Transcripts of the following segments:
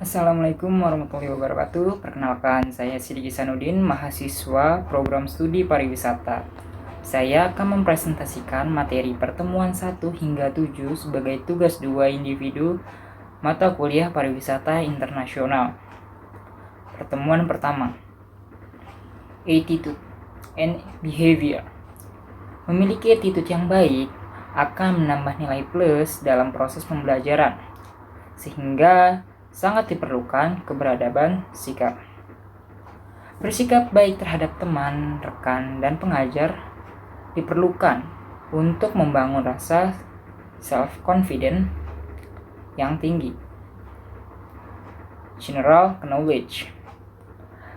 Assalamualaikum warahmatullahi wabarakatuh. Perkenalkan, saya Sidiki Sanudin, mahasiswa program studi pariwisata. Saya akan mempresentasikan materi pertemuan 1 hingga 7 sebagai tugas 2 individu mata kuliah pariwisata internasional. Pertemuan pertama, Attitude and Behavior. Memiliki attitude yang baik akan menambah nilai plus dalam proses pembelajaran, sehingga sangat diperlukan keberadaban sikap. Bersikap baik terhadap teman, rekan, dan pengajar diperlukan untuk membangun rasa self-confidence yang tinggi. General knowledge.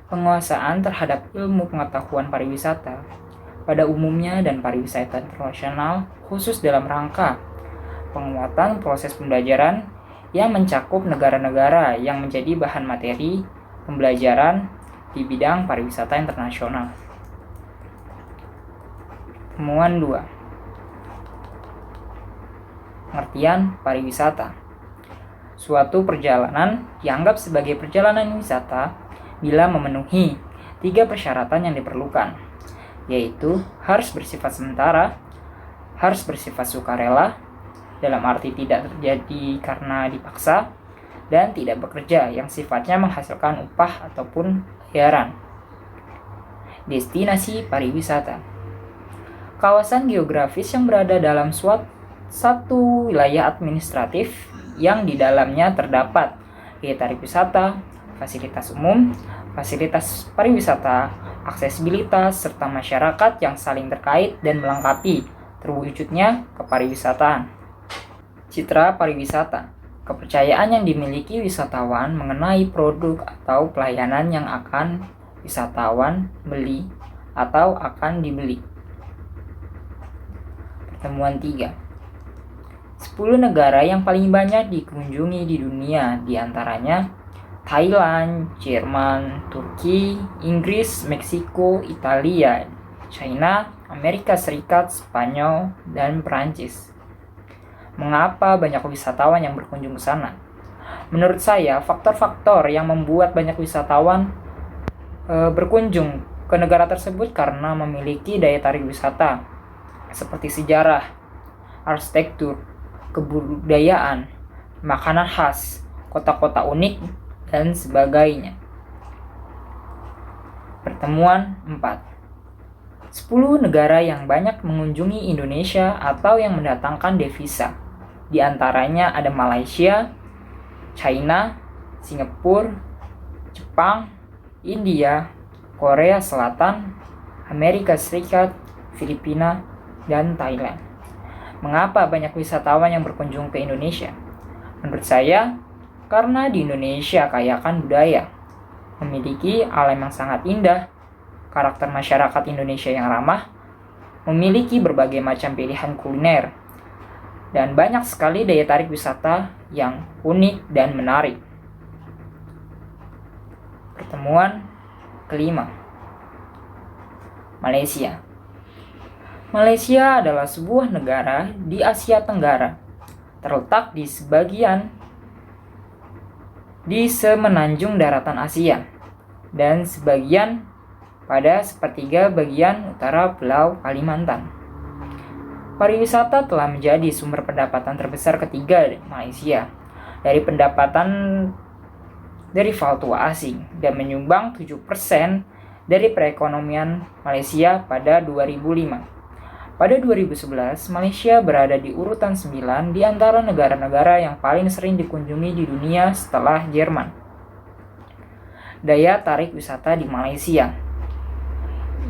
Penguasaan terhadap ilmu pengetahuan pariwisata pada umumnya dan pariwisata internasional khusus dalam rangka penguatan proses pembelajaran yang mencakup negara-negara yang menjadi bahan materi pembelajaran di bidang pariwisata internasional. Temuan 2. Pengertian pariwisata. Suatu perjalanan dianggap sebagai perjalanan wisata bila memenuhi 3 persyaratan yang diperlukan, yaitu harus bersifat sementara, harus bersifat sukarela, dalam arti tidak terjadi karena dipaksa, dan tidak bekerja yang sifatnya menghasilkan upah ataupun bayaran. Destinasi pariwisata. Kawasan geografis yang berada dalam satu wilayah administratif yang di dalamnya terdapat daya tarik wisata, fasilitas umum, fasilitas pariwisata, aksesibilitas, serta masyarakat yang saling terkait dan melengkapi terwujudnya kepariwisataan. Citra pariwisata. Kepercayaan yang dimiliki wisatawan mengenai produk atau pelayanan yang akan wisatawan beli atau akan dibeli. Pertemuan 3. 10 negara yang paling banyak dikunjungi di dunia, diantaranya Thailand, Jerman, Turki, Inggris, Meksiko, Italia, China, Amerika Serikat, Spanyol, dan Perancis. Mengapa banyak wisatawan yang berkunjung ke sana? Menurut saya, faktor-faktor yang membuat banyak wisatawan berkunjung ke negara tersebut karena memiliki daya tarik wisata seperti sejarah, arsitektur, kebudayaan, makanan khas, kota-kota unik, dan sebagainya. Pertemuan 4. 10 negara yang banyak mengunjungi Indonesia atau yang mendatangkan devisa. Di antaranya ada Malaysia, China, Singapura, Jepang, India, Korea Selatan, Amerika Serikat, Filipina, dan Thailand. Mengapa banyak wisatawan yang berkunjung ke Indonesia? Menurut saya, karena di Indonesia kaya akan budaya, memiliki alam yang sangat indah, karakter masyarakat Indonesia yang ramah, memiliki berbagai macam pilihan kuliner, dan banyak sekali daya tarik wisata yang unik dan menarik. Pertemuan kelima. Malaysia. Malaysia adalah sebuah negara di Asia Tenggara, terletak di semenanjung daratan Asia dan sebagian pada sepertiga bagian utara Pulau Kalimantan. Pariwisata telah menjadi sumber pendapatan terbesar ketiga di Malaysia dari pendapatan dari valuta asing dan menyumbang 7% dari perekonomian Malaysia pada 2005. Pada 2011, Malaysia berada di urutan 9 di antara negara-negara yang paling sering dikunjungi di dunia setelah Jerman. Daya tarik wisata di Malaysia,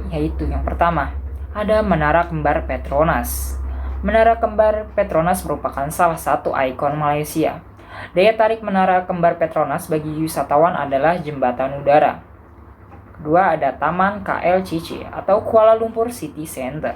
yaitu yang pertama, ada Menara Kembar Petronas. Menara Kembar Petronas merupakan salah satu ikon Malaysia. Daya tarik Menara Kembar Petronas bagi wisatawan adalah jembatan udara. Kedua, ada Taman KLCC atau Kuala Lumpur City Center.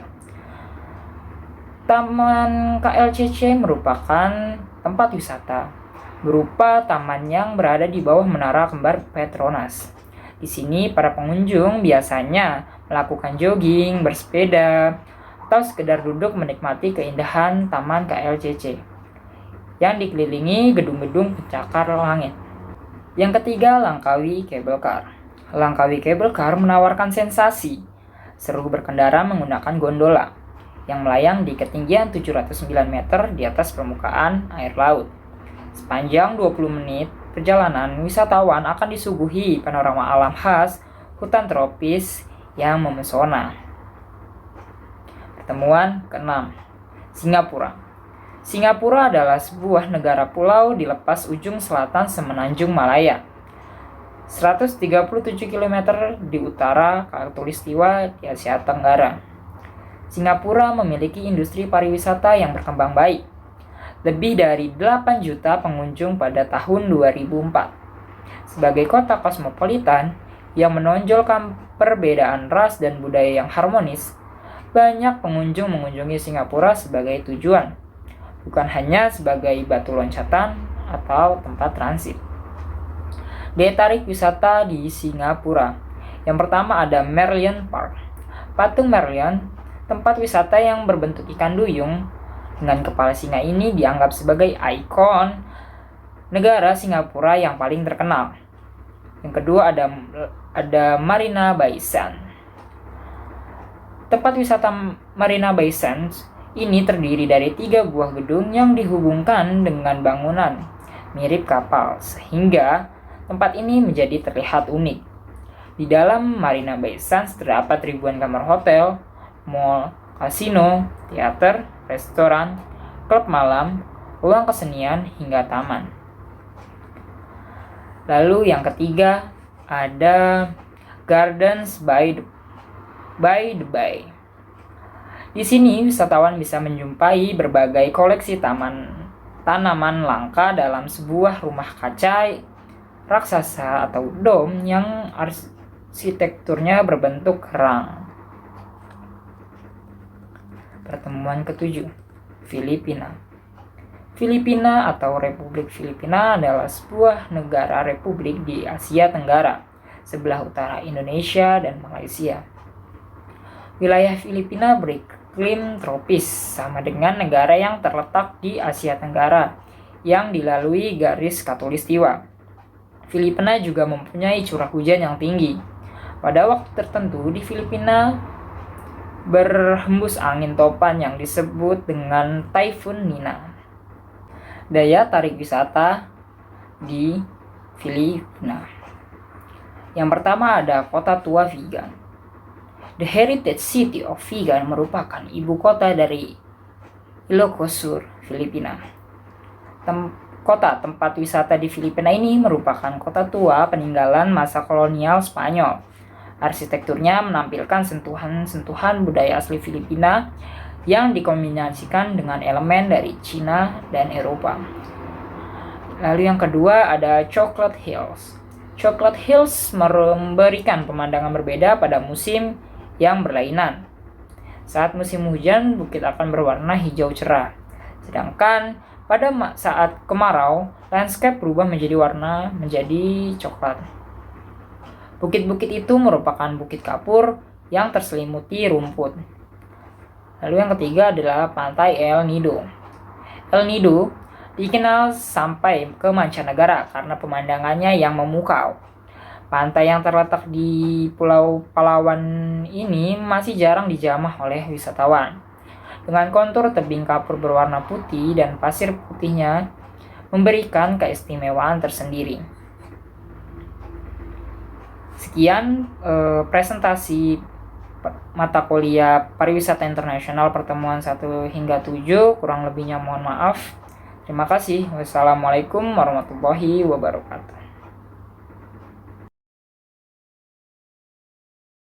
Taman KLCC merupakan tempat wisata berupa taman yang berada di bawah Menara Kembar Petronas. Di sini para pengunjung biasanya melakukan jogging, bersepeda, atau sekedar duduk menikmati keindahan Taman KLCC yang dikelilingi gedung-gedung pencakar langit. Yang ketiga, Langkawi Cable Car. Langkawi Cable Car menawarkan sensasi seru berkendara menggunakan gondola yang melayang di ketinggian 709 meter di atas permukaan air laut. Sepanjang 20 menit perjalanan, wisatawan akan disuguhi panorama alam khas hutan tropis yang memesona. Pertemuan ke-6, Singapura. Singapura adalah sebuah negara pulau di lepas ujung selatan Semenanjung Malaya. 137 km di utara Khatulistiwa di Asia Tenggara. Singapura memiliki industri pariwisata yang berkembang baik. Lebih dari 8 juta pengunjung pada tahun 2004. Sebagai kota kosmopolitan yang menonjolkan perbedaan ras dan budaya yang harmonis, banyak pengunjung mengunjungi Singapura sebagai tujuan, bukan hanya sebagai batu loncatan atau tempat transit. Daya tarik wisata di Singapura. Yang pertama ada Merlion Park. Patung Merlion, tempat wisata yang berbentuk ikan duyung dengan kepala singa ini dianggap sebagai ikon negara Singapura yang paling terkenal. Yang kedua ada Marina Bay Sands. Tempat wisata Marina Bay Sands ini terdiri dari 3 buah gedung yang dihubungkan dengan bangunan mirip kapal, sehingga tempat ini menjadi terlihat unik. Di dalam Marina Bay Sands terdapat ribuan kamar hotel, mall, kasino, teater, restoran, klub malam, ruang kesenian, hingga taman. Lalu yang ketiga ada Gardens by the Bay. Di sini wisatawan bisa menjumpai berbagai koleksi tanaman langka dalam sebuah rumah kaca raksasa atau dom yang arsitekturnya berbentuk kerang. Pertemuan ke-7, Filipina. Filipina atau Republik Filipina adalah sebuah negara republik di Asia Tenggara, sebelah utara Indonesia dan Malaysia. Wilayah Filipina beriklim tropis, sama dengan negara yang terletak di Asia Tenggara yang dilalui garis khatulistiwa. Filipina juga mempunyai curah hujan yang tinggi. Pada waktu tertentu di Filipina berhembus angin topan yang disebut dengan Typhoon Nina. Daya tarik wisata di Filipina. Yang pertama ada Kota Tua Vigan. The Heritage City of Vigan merupakan ibu kota dari Ilocos Sur, Filipina. Kota tempat wisata di Filipina ini merupakan kota tua peninggalan masa kolonial Spanyol. Arsitekturnya menampilkan sentuhan-sentuhan budaya asli Filipina yang dikombinasikan dengan elemen dari Cina dan Eropa. Lalu yang kedua ada Chocolate Hills. Chocolate Hills memberikan pemandangan berbeda pada musim yang berlainan. Saat musim hujan, bukit akan berwarna hijau cerah. Sedangkan pada saat kemarau, landscape berubah menjadi coklat. Bukit-bukit itu merupakan bukit kapur yang terselimuti rumput. Lalu yang ketiga adalah Pantai El Nido. El Nido dikenal sampai ke mancanegara karena pemandangannya yang memukau. Pantai yang terletak di Pulau Palawan ini masih jarang dijamah oleh wisatawan. Dengan kontur tebing kapur berwarna putih dan pasir putihnya memberikan keistimewaan tersendiri. Sekian presentasi mata kuliah Pariwisata Internasional pertemuan 1 hingga 7, kurang lebihnya mohon maaf. Terima kasih. Wassalamualaikum warahmatullahi wabarakatuh.